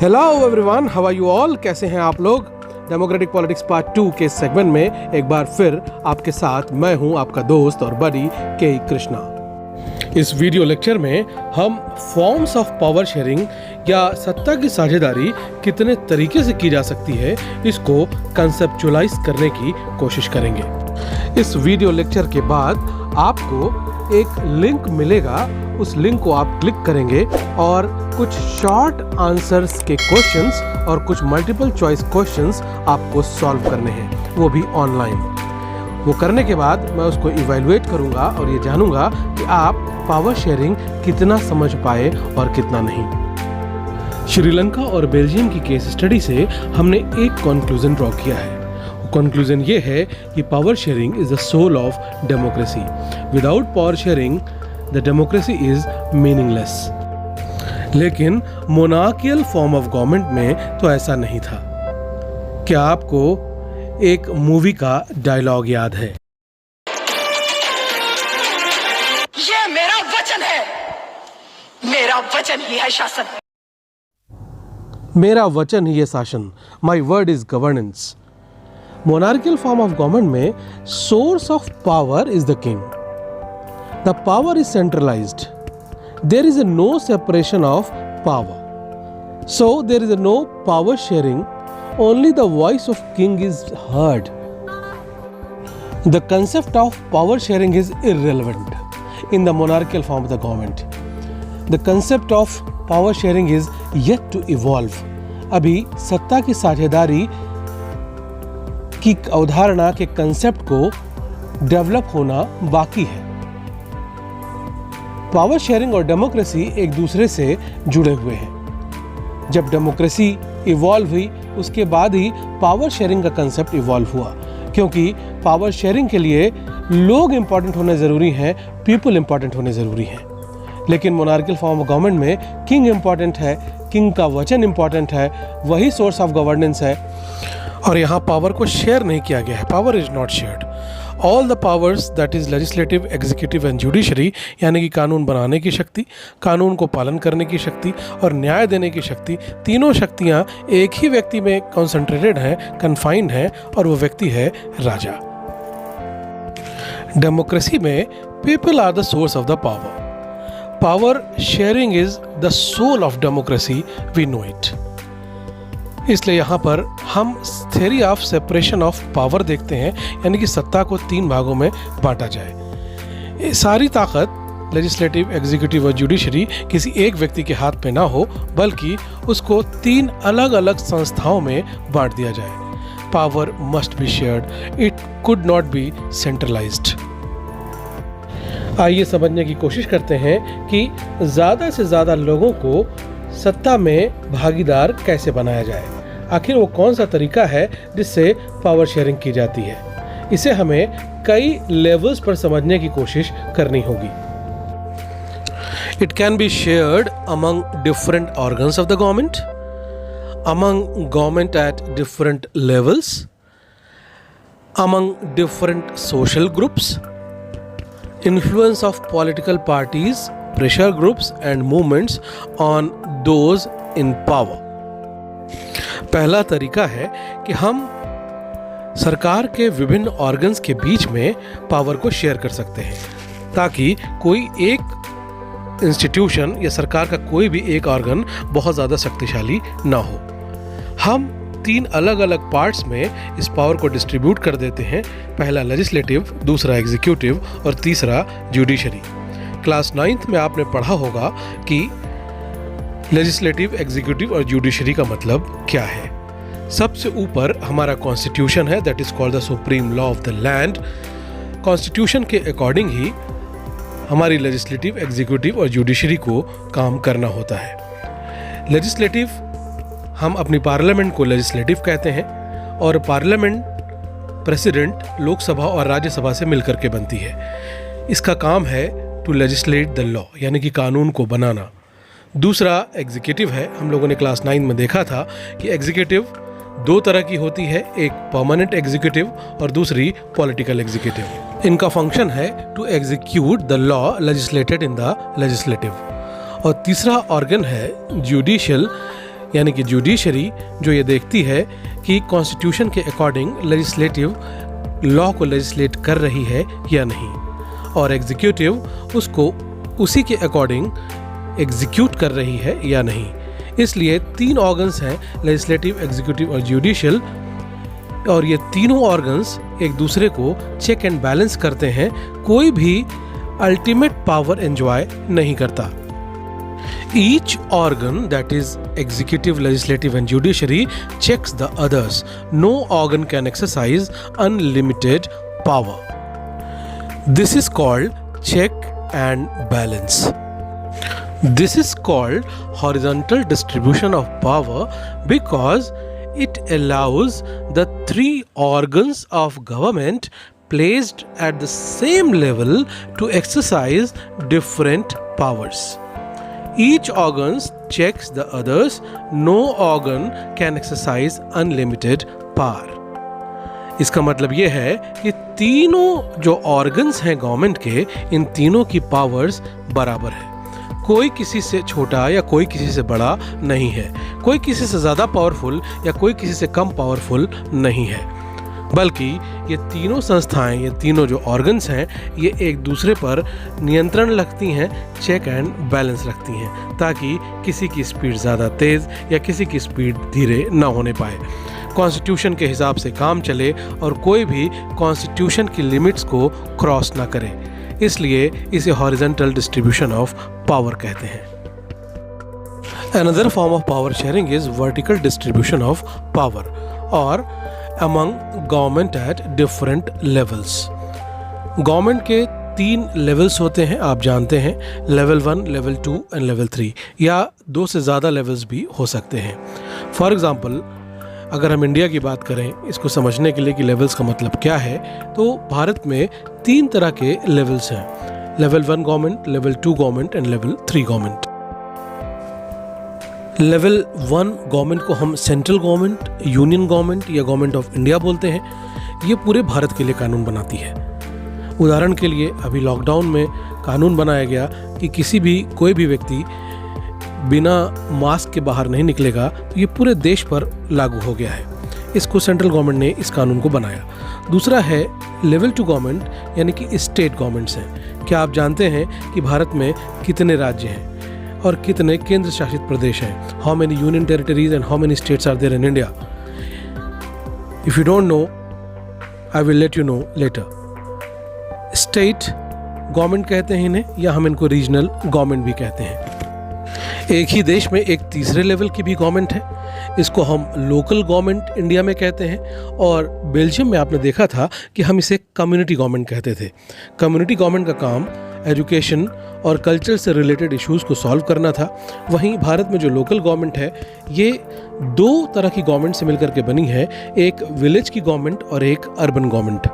Hello everyone, how are you all? कैसे हैं आप लोग? डेमोक्रेटिक पॉलिटिक्स पार्ट 2 के सेगमेंट में एक बार फिर आपके साथ मैं हूं आपका दोस्त और बडी के कृष्णा। इस वीडियो लेक्चर में हम फॉर्म्स ऑफ पावर शेयरिंग या सत्ता की साझेदारी कितने तरीके से की जा सकती है इसको कंसेप्चुअलाइज करने की कोशिश करेंगे। इस वीडियो लेक्चर के बाद आपको एक लिंक मिलेगा, उस लिंक को आप क्लिक करेंगे और कुछ शॉर्ट आंसर्स के क्वेश्चंस और कुछ मल्टीपल चॉइस क्वेश्चंस आपको सॉल्व करने हैं, वो भी ऑनलाइन। वो करने के बाद मैं उसको इवैल्यूएट करूंगा और ये जानूंगा कि आप पावर शेयरिंग कितना समझ पाए और कितना नहीं। श्रीलंका और बेल्जियम की केस स्टडी से हमने एक कंक्लूजन ड्रॉ किया है। कंक्लूजन ये है कि power sharing is the soul of democracy. Without power sharing the democracy is meaningless. लेकिन मोनार्कियल फॉर्म ऑफ गवर्नमेंट में तो ऐसा नहीं था। क्या आपको एक मूवी का डायलॉग याद है? ये मेरा वचन है, मेरा वचन ही है शासन। मेरा वचन ही है शासन। My word is governance. Monarchical form of government में source of power is the king. The power is centralised. There is no separation of power, so there is no power sharing. Only the voice of king is heard. The concept of power sharing is irrelevant in the monarchical form of the government. The concept of power sharing is yet to evolve. अभी सत्ता की साझेदारी की अवधारणा के concept को develop होना बाकी है। पावर शेयरिंग और डेमोक्रेसी एक दूसरे से जुड़े हुए हैं। जब डेमोक्रेसी इवॉल्व हुई उसके बाद ही पावर शेयरिंग का कंसेप्ट इवॉल्व हुआ, क्योंकि पावर शेयरिंग के लिए लोग इंपॉर्टेंट होने ज़रूरी हैं, पीपल इंपॉर्टेंट होने ज़रूरी हैं। लेकिन मोनार्कियल फॉर्म ऑफ गवर्नमेंट में किंग इंपॉर्टेंट है, किंग का वचन इंपॉर्टेंट है, वही सोर्स ऑफ गवर्नेंस है और यहाँ पावर को शेयर नहीं किया गया है। Power is not shared. All the powers that is legislative, executive and judiciary, यानी कि कानून बनाने की शक्ति, कानून को पालन करने की शक्ति और न्याय देने की शक्ति, तीनों शक्तियाँ एक ही व्यक्ति में कॉन्सेंट्रेटेड हैं, कन्फाइंड हैं, और वो व्यक्ति है राजा। डेमोक्रेसी में people are the source of the power. Power sharing is the soul of democracy, we know it. इसलिए यहाँ पर हम theory of separation of power देखते हैं, यानी कि सत्ता को 3 भागों में बांटा जाए। सारी ताकत लेजिस्लेटिव, एग्जीक्यूटिव और जुडिशरी किसी एक व्यक्ति के हाथ में ना हो, बल्कि उसको 3 अलग अलग संस्थाओं में बांट दिया जाए। Power must be shared, it could not be centralised. आइए समझने की कोशिश करते हैं कि ज़्यादा से ज़्यादा लोगों को सत्ता में भागीदार कैसे बनाया जाए। आखिर वो कौन सा तरीका है जिससे पावर शेयरिंग की जाती है? इसे हमें कई लेवल्स पर समझने की कोशिश करनी होगी। It can be shared among different organs of the government, among government at different levels, among different social groups, influence of political parties, pressure groups and movements on those in power. पहला तरीका है कि हम सरकार के विभिन्न organs के बीच में पावर को शेयर कर सकते हैं, ताकि कोई एक इंस्टीट्यूशन या सरकार का कोई भी एक ऑर्गन बहुत ज़्यादा शक्तिशाली ना हो। हम 3 अलग अलग पार्ट्स में इस पावर को डिस्ट्रीब्यूट कर देते हैं। पहला लेजिस्लेटिव, दूसरा एग्जीक्यूटिव और तीसरा जुडिशरी। क्लास 9th में आपने पढ़ा होगा कि लेजिस्लेटिव, एग्जीक्यूटिव और जुडिशरी का मतलब क्या है। सबसे ऊपर हमारा कॉन्स्टिट्यूशन है, that is called the supreme law of the land. Constitution के अकॉर्डिंग ही हमारी लेजिस्लेटिव, एग्जीक्यूटिव और जुडिशरी को काम करना होता है। लेजिस्लेटिव, हम अपनी पार्लियामेंट को लेजिस्लेटिव कहते हैं और पार्लियामेंट प्रेसिडेंट लोकसभा और राज्यसभा से मिलकर के बनती है। इसका काम है टू लेजिस्लेट द लॉ, यानी कि कानून को बनाना। दूसरा एग्जीक्यूटिव है। हम लोगों ने क्लास 9 में देखा था कि एग्जीक्यूटिव 2 तरह की होती है, एक परमानेंट एग्जीक्यूटिव और दूसरी पॉलिटिकल एग्जीक्यूटिव। इनका फंक्शन है to execute the law legislated in the legislative. और तीसरा ऑर्गन है जुडिशियल, यानी कि जुडिशरी जो ये देखती है कि कॉन्स्टिट्यूशन के अकॉर्डिंग लेजिस्लेटिव लॉ को लेजिस्लेट कर रही है या नहीं, और एग्जीक्यूटिव उसको उसी के अकॉर्डिंग एग्जीक्यूट कर रही है या नहीं। इसलिए 3 ऑर्गन्स हैं, लेजिस्लेटिव, एग्जीक्यूटिव और जुडिशियल, और ये तीनों ऑर्गन्स एक दूसरे को चेक एंड बैलेंस करते हैं। कोई भी अल्टीमेट पावर एंजॉय नहीं करता। Each organ, that is executive, legislative and judiciary, checks the others. No organ can exercise unlimited power. This is called check and balance. This is called horizontal distribution of power because it allows the 3 organs of government placed at the same level to exercise different powers. Each organ checks the others. No organ can exercise unlimited power. इसका मतलब ये है कि तीनों जो organs हैं government के, इन तीनों की पावर्स बराबर है। कोई किसी से छोटा या कोई किसी से बड़ा नहीं है, कोई किसी से ज़्यादा पावरफुल या कोई किसी से कम पावरफुल नहीं है, बल्कि ये तीनों संस्थाएं, ये तीनों जो ऑर्गन्स हैं, ये एक दूसरे पर नियंत्रण रखती हैं, चेक एंड बैलेंस रखती हैं, ताकि किसी की स्पीड ज़्यादा तेज़ या किसी की स्पीड धीरे ना होने पाए, कॉन्स्टिट्यूशन के हिसाब से काम चले और कोई भी कॉन्स्टिट्यूशन की लिमिट्स को क्रॉस ना करे। इसलिए इसे हॉरिजॉन्टल डिस्ट्रीब्यूशन ऑफ पावर कहते हैं। Another form of power sharing is vertical distribution of power or among government at different levels. Government के 3 लेवल्स होते हैं, आप जानते हैं, लेवल 1, लेवल 2 एंड लेवल 3, या 2 से ज़्यादा लेवल्स भी हो सकते हैं। फॉर एग्ज़ाम्पल, अगर हम इंडिया की बात करें, इसको समझने के लिए कि लेवल्स का मतलब क्या है, तो भारत में 3 तरह के लेवल्स हैं, level 1 government, level 2 government and level 3 government. Level 1 government को हम सेंट्रल गवर्नमेंट, यूनियन गवर्नमेंट या गवर्नमेंट ऑफ इंडिया बोलते हैं। ये पूरे भारत के लिए कानून बनाती है। उदाहरण के लिए अभी लॉकडाउन में कानून बनाया गया कि कोई भी व्यक्ति बिना मास्क के बाहर नहीं निकलेगा, तो ये पूरे देश पर लागू हो गया है। इसको सेंट्रल गवर्नमेंट ने इस कानून को बनाया। दूसरा है लेवल 2 गवर्नमेंट, यानी कि स्टेट गवर्नमेंट्स हैं। क्या आप जानते हैं कि भारत में कितने राज्य हैं और कितने केंद्र शासित प्रदेश हैं? How many union territories and how many states are there in India? If you don't know, I will let you know later. State government कहते हैं इन्हें, या हम इनको रीजनल गवर्नमेंट भी कहते हैं। एक ही देश में एक तीसरे लेवल की भी गवर्नमेंट है, इसको हम लोकल गवर्नमेंट इंडिया में कहते हैं, और बेल्जियम में आपने देखा था कि हम इसे कम्युनिटी गवर्नमेंट कहते थे। कम्युनिटी गवर्नमेंट का काम एजुकेशन और कल्चर से रिलेटेड इश्यूज़ को सॉल्व करना था। वहीं भारत में जो लोकल गवर्नमेंट है, ये 2 तरह की गवर्नमेंट से मिलकर के बनी है, एक विलेज की गवर्नमेंट और एक अर्बन गवर्नमेंट।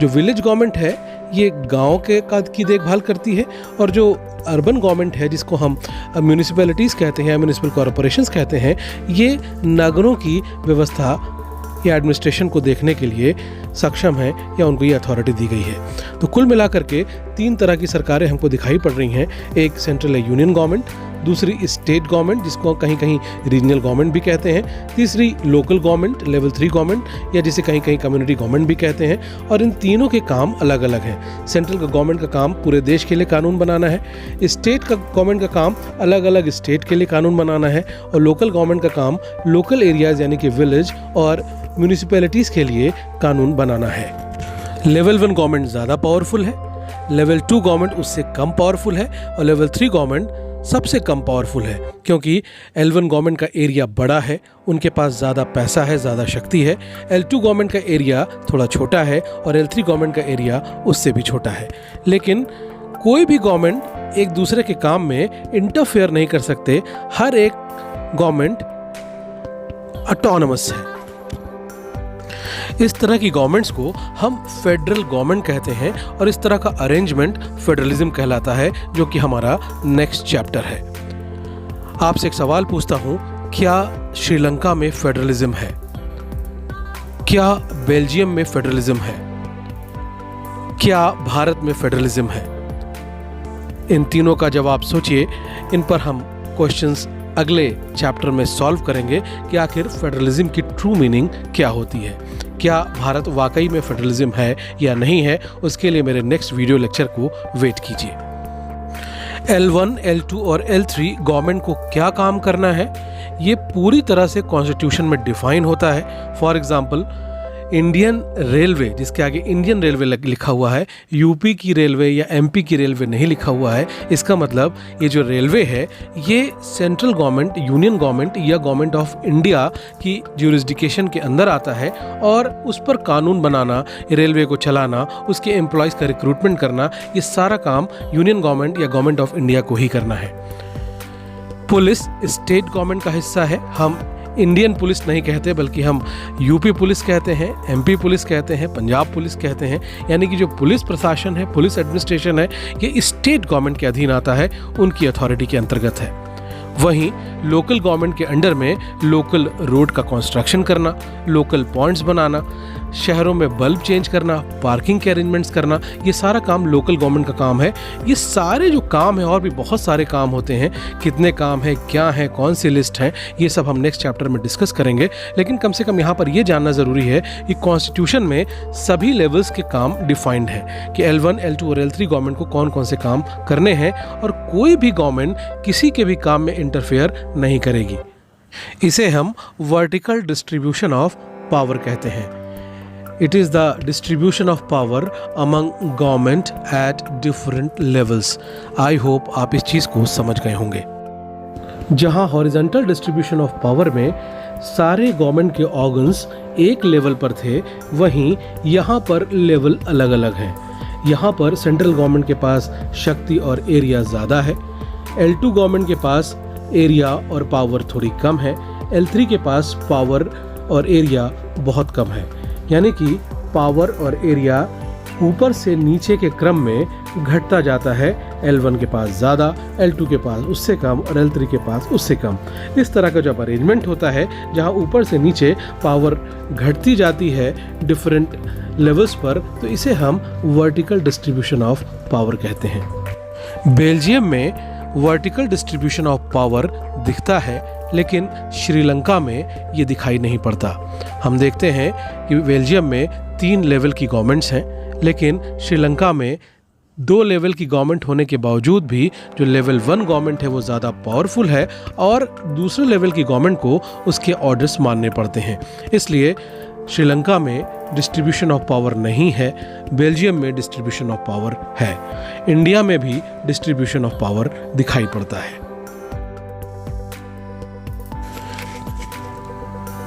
जो विलेज गवर्नमेंट है, ये गांव की देखभाल करती है, और जो अर्बन गवर्नमेंट है, जिसको हम म्यूनिसिपैलिटीज़ कहते हैं, म्यूनिसिपल कॉरपोरेशंस कहते हैं, ये नगरों की व्यवस्था या एडमिनिस्ट्रेशन को देखने के लिए सक्षम है, या उनको ये अथॉरिटी दी गई है। तो कुल मिलाकर के 3 तरह की सरकारें हमको दिखाई पड़ रही हैं। एक सेंट्रल है यूनियन गवर्नमेंट, दूसरी स्टेट गवर्नमेंट जिसको कहीं कहीं रीजनल गवर्नमेंट भी कहते हैं, तीसरी लोकल गवर्नमेंट लेवल 3 गवर्नमेंट, या जिसे कहीं कहीं कम्युनिटी गवर्नमेंट भी कहते हैं। और इन तीनों के काम अलग अलग हैं। सेंट्रल गवर्नमेंट का काम पूरे देश के लिए कानून बनाना है, स्टेट का गवर्नमेंट का काम अलग अलग स्टेट के लिए कानून बनाना है, और लोकल गवर्नमेंट का काम लोकल एरियाज यानी कि विलेज और म्यूनिसिपैलिटीज़ के लिए कानून बनाना है। लेवल 1 गवर्नमेंट ज़्यादा पावरफुल है, लेवल 2 गवर्नमेंट उससे कम पावरफुल है, और लेवल 3 गवर्नमेंट सबसे कम पावरफुल है, क्योंकि L1 गवर्नमेंट का एरिया बड़ा है, उनके पास ज़्यादा पैसा है, ज़्यादा शक्ति है। L2 गवर्नमेंट का एरिया थोड़ा छोटा है, और L3 गवर्नमेंट का एरिया उससे भी छोटा है। लेकिन कोई भी गवर्नमेंट एक दूसरे के काम में इंटरफेयर नहीं कर सकते। हर एक गवर्नमेंट ऑटोनमस है। इस तरह की गवर्नमेंट्स को हम फेडरल गवर्नमेंट कहते हैं, और इस तरह का अरेंजमेंट फेडरलिज्म कहलाता है, जो कि हमारा नेक्स्ट चैप्टर है। आपसे एक सवाल पूछता हूं, क्या श्रीलंका में फेडरलिज्म है? क्या बेल्जियम में फेडरलिज्म है? क्या भारत में फेडरलिज्म है? इन तीनों का जवाब सोचिए, इन पर हम क्वेश्चंस अगले चैप्टर में सॉल्व करेंगे कि आखिर फेडरलिज्म की ट्रू मीनिंग क्या होती है। क्या भारत वाकई में फेडरलिज्म है या नहीं है, उसके लिए मेरे नेक्स्ट वीडियो लेक्चर को वेट कीजिए। L1, L2 और L3 गवर्नमेंट को क्या काम करना है, ये पूरी तरह से कॉन्स्टिट्यूशन में डिफाइन होता है। फॉर एग्जाम्पल इंडियन रेलवे, जिसके आगे इंडियन रेलवे लिखा हुआ है, यूपी की रेलवे या एमपी की रेलवे नहीं लिखा हुआ है। इसका मतलब ये जो रेलवे है ये सेंट्रल गवर्नमेंट, यूनियन गवर्नमेंट या गवर्नमेंट ऑफ इंडिया की ज्यूरिसडिक्शन के अंदर आता है और उस पर कानून बनाना, रेलवे को चलाना, उसके एम्प्लॉयज़ का रिक्रूटमेंट करना, ये सारा काम यूनियन गवर्नमेंट या गवर्नमेंट ऑफ इंडिया को ही करना है। पुलिस स्टेट गवर्नमेंट का हिस्सा है। हम इंडियन पुलिस नहीं कहते बल्कि हम यूपी पुलिस कहते हैं, एमपी पुलिस कहते हैं, पंजाब पुलिस कहते हैं। यानी कि जो पुलिस प्रशासन है, पुलिस एडमिनिस्ट्रेशन है, ये स्टेट गवर्नमेंट के अधीन आता है, उनकी अथॉरिटी के अंतर्गत है। वहीं लोकल गवर्नमेंट के अंडर में लोकल रोड का कंस्ट्रक्शन करना, लोकल पॉइंट्स बनाना, शहरों में बल्ब चेंज करना, पार्किंग के अरेंजमेंट्स करना, ये सारा काम लोकल गवर्नमेंट का काम है। ये सारे जो काम है, और भी बहुत सारे काम होते हैं, कितने काम हैं, क्या हैं, कौन सी लिस्ट है, ये सब हम नेक्स्ट चैप्टर में डिस्कस करेंगे। लेकिन कम से कम यहाँ पर ये जानना ज़रूरी है कि कॉन्स्टिट्यूशन में सभी लेवल्स के काम डिफाइंड हैं कि L1, L2 और L3 गवर्नमेंट को कौन कौन से काम करने हैं, और कोई भी गवर्नमेंट किसी के भी काम में इंटरफेयर नहीं करेगी। इसे हम वर्टिकल डिस्ट्रीब्यूशन ऑफ पावर कहते हैं। It is the distribution of power among government at different levels. I hope आप इस चीज़ को समझ गए होंगे। जहां हॉरिजॉन्टल डिस्ट्रीब्यूशन ऑफ पावर में सारे गवर्नमेंट के ऑर्गन्स एक लेवल पर थे, वहीं यहाँ पर लेवल अलग अलग हैं। यहाँ पर सेंट्रल गवर्नमेंट के पास शक्ति और एरिया ज़्यादा है, L2 गवर्नमेंट के पास एरिया और पावर थोड़ी कम है, L3 के पास पावर और एरिया बहुत कम है। यानी कि पावर और एरिया ऊपर से नीचे के क्रम में घटता जाता है। L1 के पास ज़्यादा, L2 के पास उससे कम और L3 के पास उससे कम। इस तरह का जब अरेंजमेंट होता है जहां ऊपर से नीचे पावर घटती जाती है डिफरेंट लेवल्स पर, तो इसे हम वर्टिकल डिस्ट्रीब्यूशन ऑफ पावर कहते हैं। बेल्जियम में वर्टिकल डिस्ट्रीब्यूशन ऑफ पावर दिखता है, लेकिन श्रीलंका में ये दिखाई नहीं पड़ता। हम देखते हैं कि बेल्जियम में 3 लेवल की गवर्नमेंट्स हैं, लेकिन श्रीलंका में 2 लेवल की गवर्नमेंट होने के बावजूद भी जो लेवल 1 गवर्नमेंट है वो ज़्यादा पावरफुल है और दूसरे लेवल की गवर्नमेंट को उसके ऑर्डर्स मानने पड़ते हैं। इसलिए श्रीलंका में डिस्ट्रीब्यूशन ऑफ पावर नहीं है, बेल्जियम में डिस्ट्रीब्यूशन ऑफ पावर है। इंडिया में भी डिस्ट्रीब्यूशन ऑफ पावर दिखाई पड़ता है।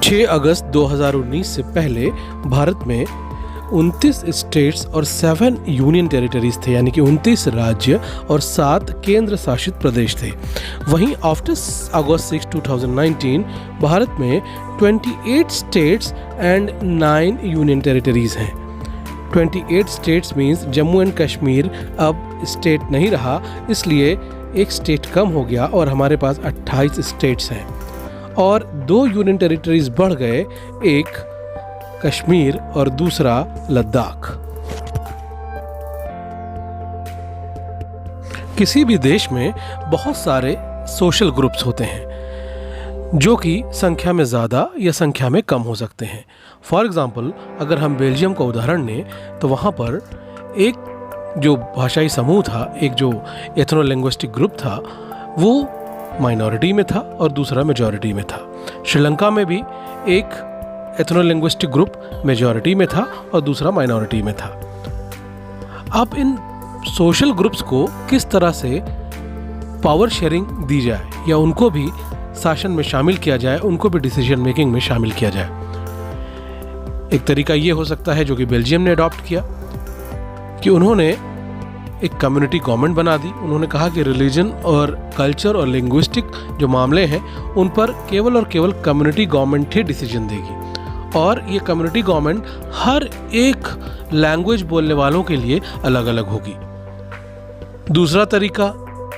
6 अगस्त 2019 से पहले भारत में 29 स्टेट्स और 7 यूनियन टेरिटरीज थे, यानी कि 29 राज्य और 7 केंद्र शासित प्रदेश थे। वहीं आफ्टर अगस्त 6, 2019 भारत में 28 स्टेट्स एंड 9 यूनियन टेरिटरीज हैं। 28 states means Jammu and Kashmir अब स्टेट नहीं रहा, इसलिए एक स्टेट कम हो गया और हमारे पास 28 स्टेट्स हैं और 2 यूनियन टेरिटरीज बढ़ गए, एक कश्मीर और दूसरा लद्दाख। किसी भी देश में बहुत सारे सोशल ग्रुप्स होते हैं जो कि संख्या में ज़्यादा या संख्या में कम हो सकते हैं। फॉर एग्जाम्पल अगर हम बेल्जियम का उदाहरण लें तो वहाँ पर एक जो भाषाई समूह था, एक जो एथनो लिंग्विस्टिक ग्रुप था, वो माइनॉरिटी में था और दूसरा मेजॉरिटी में था। श्रीलंका में भी एक एथनो लिंग्विस्टिक ग्रुप मेजॉरिटी में था और दूसरा माइनॉरिटी में था। अब इन सोशल ग्रुप्स को किस तरह से पावर शेयरिंग दी जाए या उनको भी शासन में शामिल किया जाए, उनको भी डिसीजन मेकिंग में शामिल किया जाए। एक तरीका ये हो सकता है जो कि बेल्जियम ने अडॉप्ट किया कि उन्होंने एक कम्युनिटी गवर्नमेंट बना दी। उन्होंने कहा कि रिलीजन और कल्चर और लिंग्विस्टिक जो मामले हैं उन पर केवल और केवल कम्युनिटी गवर्नमेंट ही डिसीजन देगी और ये कम्युनिटी गवर्नमेंट हर एक लैंग्वेज बोलने वालों के लिए अलग अलग होगी। दूसरा तरीका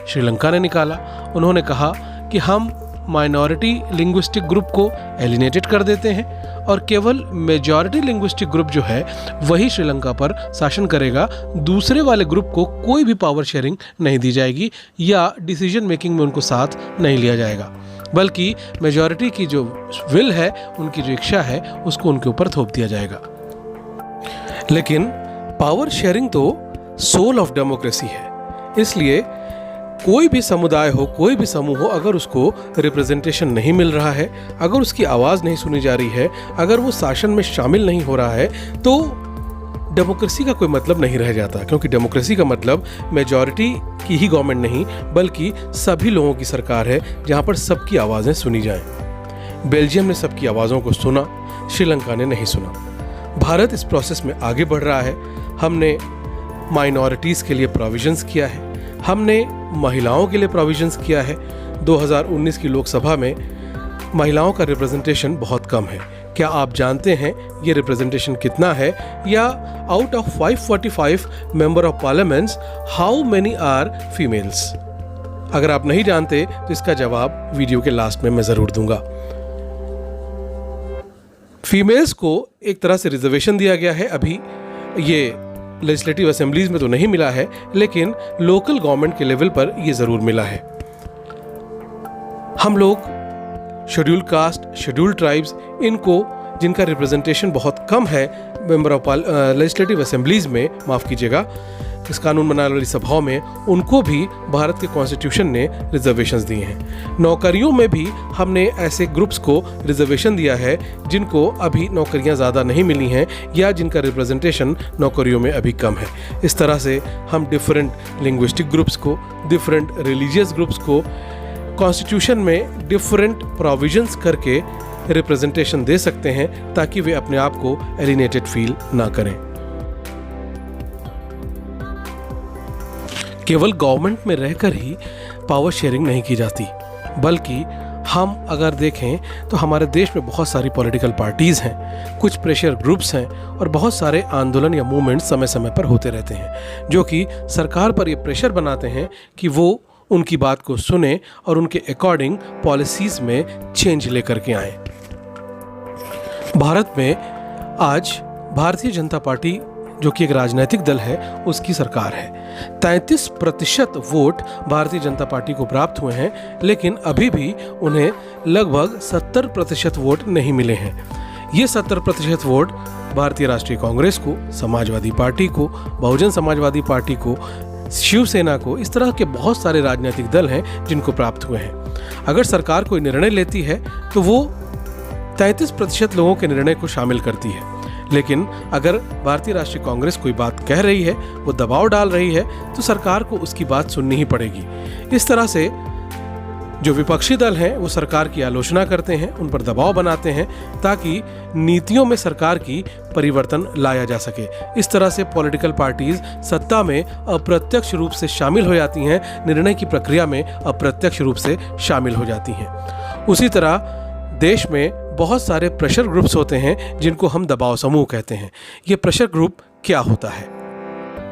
श्रीलंका ने निकाला। उन्होंने कहा कि हम माइनॉरिटी लिंग्विस्टिक ग्रुप को एलिनेटेड कर देते हैं और केवल मेजॉरिटी लिंग्विस्टिक ग्रुप जो है वही श्रीलंका पर शासन करेगा। दूसरे वाले ग्रुप को कोई भी पावर शेयरिंग नहीं दी जाएगी या डिसीजन मेकिंग में उनको साथ नहीं लिया जाएगा। बल्कि मेजॉरिटी की जो विल है, उनकी जो इच्छा है, उसको उनके ऊपर थोप दिया जाएगा। लेकिन पावर शेयरिंग तो सोल ऑफ डेमोक्रेसी है, इसलिए कोई भी समुदाय हो, कोई भी समूह हो, अगर उसको रिप्रेजेंटेशन नहीं मिल रहा है, अगर उसकी आवाज़ नहीं सुनी जा रही है, अगर वो शासन में शामिल नहीं हो रहा है, तो डेमोक्रेसी का कोई मतलब नहीं रह जाता। क्योंकि डेमोक्रेसी का मतलब मेजॉरिटी की ही गवर्नमेंट नहीं, बल्कि सभी लोगों की सरकार है, जहाँ पर सबकी आवाज़ें सुनी जाएं। बेल्जियम ने सबकी आवाज़ों को सुना, श्रीलंका ने नहीं सुना। भारत इस प्रोसेस में आगे बढ़ रहा है। हमने माइनॉरिटीज़ के लिए प्रोविजंस किया है, हमने महिलाओं के लिए प्रोविजंस किया है। 2019 की लोकसभा में महिलाओं का रिप्रेजेंटेशन बहुत कम है। क्या आप जानते हैं ये रिप्रेजेंटेशन कितना है? या out of 545 member of parliaments how many are females? अगर आप नहीं जानते तो इसका जवाब वीडियो के लास्ट में मैं ज़रूर दूंगा। फीमेल्स को एक तरह से रिजर्वेशन दिया गया है। अभी ये लेजिस्लेटिव असेंबलीज में तो नहीं मिला है, लेकिन लोकल गवर्नमेंट के लेवल पर ये ज़रूर मिला है। हम लोग शेड्यूल कास्ट, शेड्यूल ट्राइब्स, इनको जिनका रिप्रेजेंटेशन बहुत कम है मेंबर ऑफ लेजिस्लेटिव असेंबलीज में, माफ़ कीजिएगा, इस कानून बनाने वाली सभाओं में, उनको भी भारत के कॉन्स्टिट्यूशन ने रिजर्वेशंस दिए हैं। नौकरियों में भी हमने ऐसे ग्रुप्स को रिजर्वेशन दिया है जिनको अभी नौकरियां ज़्यादा नहीं मिली हैं या जिनका रिप्रेजेंटेशन नौकरियों में अभी कम है। इस तरह से हम डिफरेंट लिंग्विस्टिक ग्रुप्स को, डिफरेंट रिलीजियस ग्रुप्स को कॉन्स्टिट्यूशन में डिफरेंट प्रोविजंस करके रिप्रेजेंटेशन दे सकते हैं, ताकि वे अपने आप को एलिनेटेड फील ना करें। केवल गवर्नमेंट में रहकर ही पावर शेयरिंग नहीं की जाती, बल्कि हम अगर देखें तो हमारे देश में बहुत सारी पॉलिटिकल पार्टीज़ हैं, कुछ प्रेशर ग्रुप्स हैं और बहुत सारे आंदोलन या मूवमेंट समय समय पर होते रहते हैं, जो कि सरकार पर ये प्रेशर बनाते हैं कि वो उनकी बात को सुने और उनके अकॉर्डिंग पॉलिसीज़ में चेंज लेकर के आएँ। भारत में आज भारतीय जनता पार्टी, जो कि एक राजनीतिक दल है, उसकी सरकार है। 33% वोट भारतीय जनता पार्टी को प्राप्त हुए हैं, लेकिन अभी भी उन्हें लगभग 70% वोट नहीं मिले हैं। ये 70% वोट भारतीय राष्ट्रीय कांग्रेस को, समाजवादी पार्टी को, बहुजन समाजवादी पार्टी को, शिवसेना को, इस तरह के बहुत सारे राजनीतिक दल हैं जिनको प्राप्त हुए हैं। अगर सरकार कोई निर्णय लेती है तो वो 33% लोगों के निर्णय को शामिल करती है, लेकिन अगर भारतीय राष्ट्रीय कांग्रेस कोई बात कह रही है, वो दबाव डाल रही है, तो सरकार को उसकी बात सुननी ही पड़ेगी। इस तरह से जो विपक्षी दल हैं वो सरकार की आलोचना करते हैं, उन पर दबाव बनाते हैं, ताकि नीतियों में सरकार की परिवर्तन लाया जा सके। इस तरह से पॉलिटिकल पार्टीज सत्ता में अप्रत्यक्ष रूप से शामिल हो जाती हैं, निर्णय की प्रक्रिया में अप्रत्यक्ष रूप से शामिल हो जाती हैं। उसी तरह देश में बहुत सारे प्रेशर ग्रुप्स होते हैं जिनको हम दबाव समूह कहते हैं। ये प्रेशर ग्रुप क्या होता है?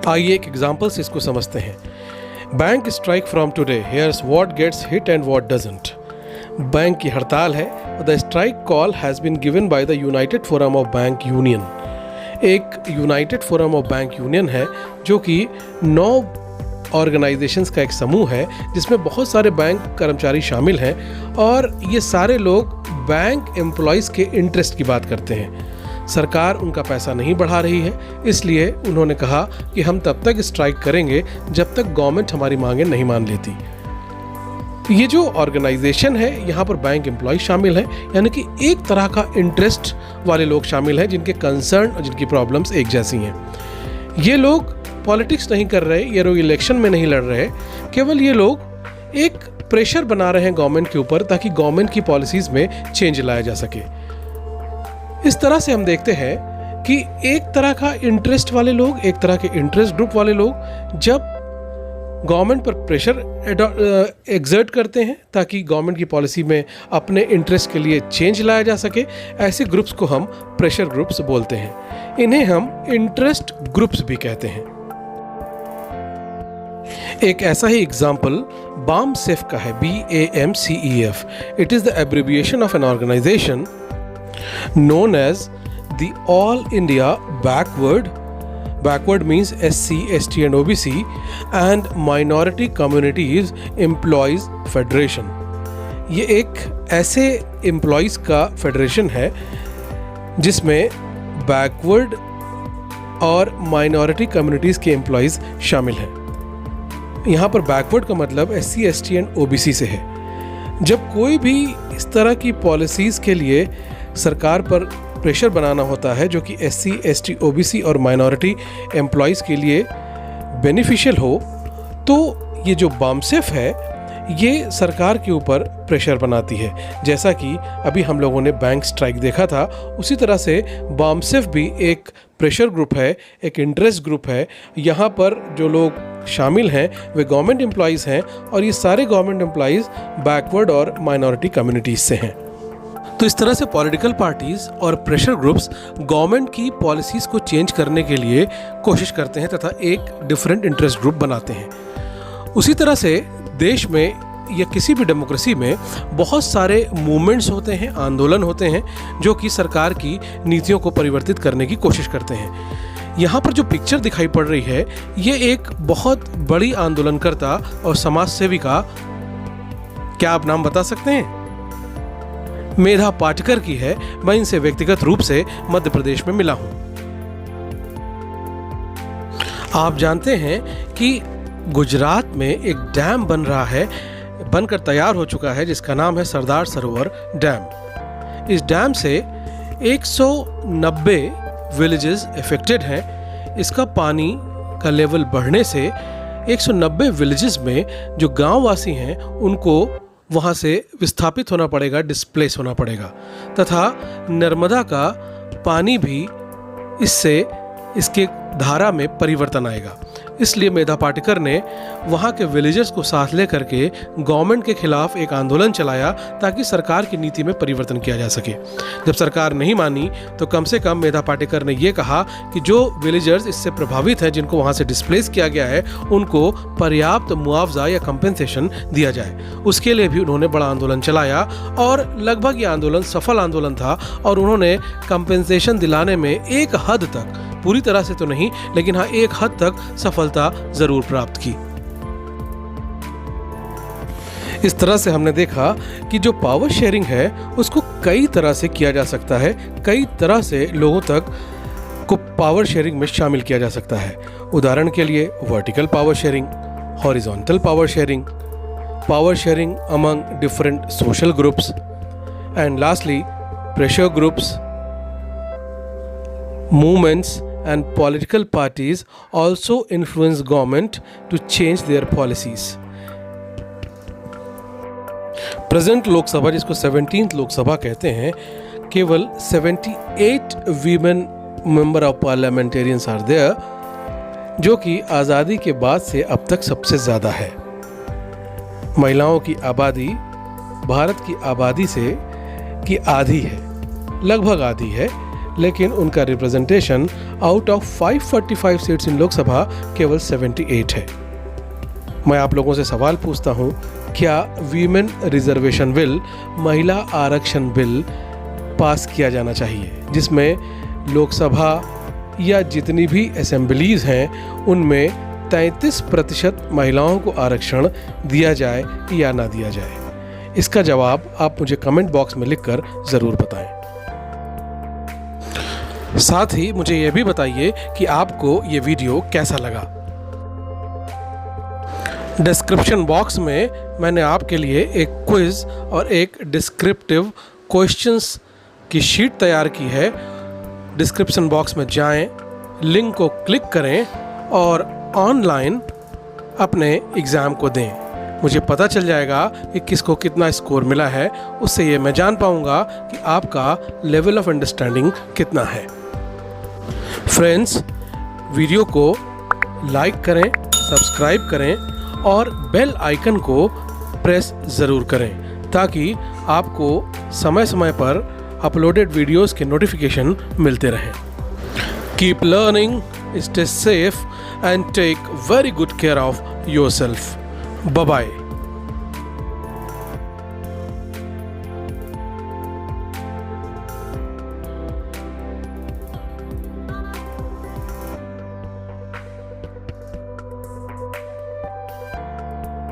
आइए एक एग्जांपल से इसको समझते हैं। Bank strike from today, here's what gets hit and what doesn't. Bank की हड़ताल है। The strike call has been given by the United Forum of Bank Union. एक United Forum of Bank Union है जो कि 9 ऑर्गेनाइजेशंस का एक समूह है, जिसमें बहुत सारे बैंक कर्मचारी शामिल हैं, और ये सारे लोग बैंक एम्प्लॉयज़ के इंटरेस्ट की बात करते हैं। सरकार उनका पैसा नहीं बढ़ा रही है, इसलिए उन्होंने कहा कि हम तब तक स्ट्राइक करेंगे जब तक गवर्नमेंट हमारी मांगें नहीं मान लेती। ये जो ऑर्गेनाइजेशन है, यहाँ पर बैंक एम्प्लॉय शामिल हैं, यानी कि एक तरह का इंटरेस्ट वाले लोग शामिल हैं जिनके कंसर्न और जिनकी प्रॉब्लम्स एक जैसी हैं। ये लोग पॉलिटिक्स नहीं कर रहे, ये लोग इलेक्शन में नहीं लड़ रहे, केवल ये लोग एक प्रेशर बना रहे हैं गवर्नमेंट के ऊपर, ताकि गवर्नमेंट की पॉलिसीज़ में चेंज लाया जा सके। इस तरह से हम देखते हैं कि एक तरह का इंटरेस्ट वाले लोग, एक तरह के इंटरेस्ट ग्रुप वाले लोग जब गवर्नमेंट पर प्रेशर एग्जर्ट करते हैं ताकि गवर्नमेंट की पॉलिसी में अपने इंटरेस्ट के लिए चेंज लाया जा सके, ऐसे ग्रुप्स को हम प्रेशर ग्रुप्स बोलते हैं। इन्हें हम इंटरेस्ट ग्रुप्स भी कहते हैं। एक ऐसा ही एग्जाम्पल BAMCEF का है, BAMCEF। It is the abbreviation of an organization known as the All India Backward means SC, ST and OBC and Minority Communities Employees Federation। ये एक ऐसे एम्प्लॉयज़ का फेडरेशन है जिसमें बैकवर्ड और माइनॉरिटी कम्युनिटीज़ के एम्प्लॉयज़ शामिल हैं। यहाँ पर बैकवर्ड का मतलब SC, ST एंड OBC से है। जब कोई भी इस तरह की पॉलिसीज़ के लिए सरकार पर प्रेशर बनाना होता है जो कि SC, ST, OBC और माइनॉरिटी एम्प्लॉयज़ के लिए बेनिफिशियल हो, तो ये जो बामसेफ है ये सरकार के ऊपर प्रेशर बनाती है। जैसा कि अभी हम लोगों ने बैंक स्ट्राइक देखा था, उसी तरह से बामसेफ भी एक प्रेशर ग्रुप है, एक इंटरेस्ट ग्रुप है। यहाँ पर जो लोग शामिल हैं वे गवर्नमेंट एम्प्लॉयज़ हैं और ये सारे गवर्नमेंट एम्प्लॉयज़ बैकवर्ड और माइनॉरिटी कम्युनिटीज़ से हैं। तो इस तरह से पॉलिटिकल पार्टीज़ और प्रेशर ग्रुप्स गवर्नमेंट की पॉलिसीज़ को चेंज करने के लिए कोशिश करते हैं तथा एक डिफरेंट इंटरेस्ट ग्रुप बनाते हैं। उसी तरह से देश में या किसी भी डेमोक्रेसी में बहुत सारे मूवमेंट्स होते हैं, आंदोलन होते हैं जो कि सरकार की नीतियों को परिवर्तित करने की कोशिश करते हैं। यहाँ पर जो पिक्चर दिखाई पड़ रही है ये एक बहुत बड़ी आंदोलनकर्ता और समाज सेवी का, क्या आप नाम बता सकते हैं? मेधा पाटकर की है। मैं इनसे व्यक्तिगत रूप से मध्य प्रदेश में मिला हूं। आप जानते हैं कि गुजरात में एक डैम बन रहा है, बनकर तैयार हो चुका है, जिसका नाम है सरदार सरोवर डैम। इस डैम से 190 विलेजेस इफेक्टेड हैं। इसका पानी का लेवल बढ़ने से 190 विलेजेस में जो गांववासी हैं उनको वहाँ से विस्थापित होना पड़ेगा, डिस्प्लेस होना पड़ेगा, तथा नर्मदा का पानी भी इससे इसके धारा में परिवर्तन आएगा। इसलिए मेधा पाटकर ने वहाँ के विलेजर्स को साथ लेकर के गवर्नमेंट के खिलाफ एक आंदोलन चलाया ताकि सरकार की नीति में परिवर्तन किया जा सके। जब सरकार नहीं मानी तो कम से कम मेधा पाटकर ने ये कहा कि जो विलेजर्स इससे प्रभावित हैं, जिनको वहाँ से डिस्प्लेस किया गया है, उनको पर्याप्त मुआवजा या कंपेंसेशन दिया जाए। उसके लिए भी उन्होंने बड़ा आंदोलन चलाया और लगभग ये आंदोलन सफल आंदोलन था और उन्होंने कंपेंसेशन दिलाने में एक हद तक, पूरी तरह से तो नहीं लेकिन हाँ एक हद तक सफलता जरूर प्राप्त की। इस तरह से हमने देखा कि जो पावर शेयरिंग है उसको कई तरह से किया जा सकता है, कई तरह से लोगों तक को पावर शेयरिंग में शामिल किया जा सकता है। उदाहरण के लिए vertical power sharing, horizontal power sharing among different social groups, and lastly pressure groups, movements and political parties also influence government to change their policies. Present Lok Sabha, जिसको 17th लोकसभा कहते हैं, केवल 78 women member of parliamentarians are there, जो कि आज़ादी के बाद से अब तक सबसे ज़्यादा है। महिलाओं की आबादी भारत की आबादी से की आधी है, लगभग आधी है, लेकिन उनका representation out of 545 seats in Lok Sabha केवल 78 है। मैं आप लोगों से सवाल पूछता हूं, क्या वीमेन रिजर्वेशन बिल, महिला आरक्षण बिल पास किया जाना चाहिए जिसमें लोकसभा या जितनी भी असेंबलीज हैं उनमें 33% महिलाओं को आरक्षण दिया जाए या ना दिया जाए? इसका जवाब आप मुझे कमेंट बॉक्स में लिखकर ज़रूर बताएं। साथ ही मुझे यह भी बताइए कि आपको ये वीडियो कैसा लगा। डिस्क्रिप्शन बॉक्स में मैंने आपके लिए एक क्विज और एक डिस्क्रिप्टिव क्वेश्चंस की शीट तैयार की है। डिस्क्रिप्शन बॉक्स में जाएं, लिंक को क्लिक करें और ऑनलाइन अपने एग्ज़ाम को दें। मुझे पता चल जाएगा कि किसको कितना स्कोर मिला है। उससे ये मैं जान पाऊंगा कि आपका लेवल ऑफ अंडरस्टैंडिंग कितना है। फ्रेंड्स, वीडियो को लाइक करें, सब्सक्राइब करें और बेल आइकन को प्रेस ज़रूर करें ताकि आपको समय समय पर अपलोडेड वीडियोस के नोटिफिकेशन मिलते रहें। Keep learning, stay safe and take very good care of yourself. Bye bye.